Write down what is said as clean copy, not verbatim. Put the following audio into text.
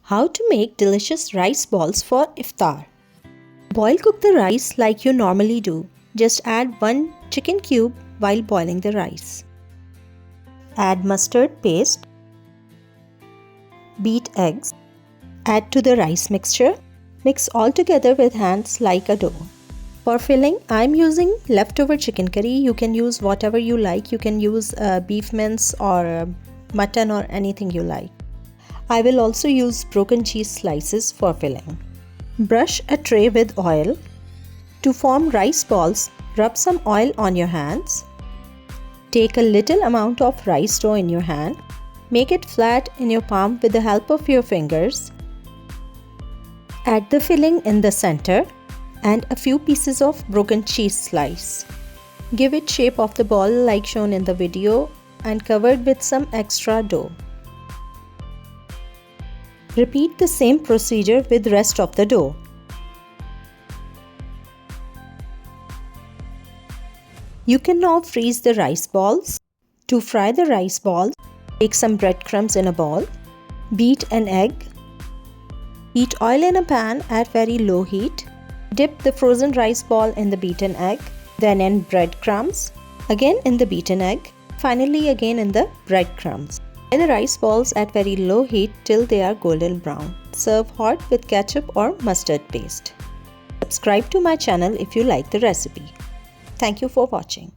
How to make delicious rice balls for iftar. Boil cook the rice like you normally do. Just add 1 chicken cube while boiling the rice. Add mustard paste. Beat eggs. Add to the rice mixture. Mix all together with hands like a dough. For filling, I'm using leftover chicken curry. You can use whatever you like. You can use beef mince or mutton or anything you like. I will also use broken cheese slices for filling. Brush a tray with oil. To form rice balls, rub some oil on your hands. Take a little amount of rice dough in your hand. Make it flat in your palm with the help of your fingers. Add the filling in the center and a few pieces of broken cheese slice. Give it shape of the ball like shown in the video and covered with some extra dough. Repeat the same procedure with rest of the dough. You can now freeze the rice balls. To fry the rice balls, take some breadcrumbs in a bowl. Beat an egg. Heat oil in a pan at very low heat. Dip the frozen rice ball in the beaten egg, then in breadcrumbs, again in the beaten egg, finally again in the breadcrumbs. Fry the rice balls at very low heat till they are golden brown. Serve hot with ketchup or mustard paste. Subscribe to my channel if you like the recipe. Thank you for watching.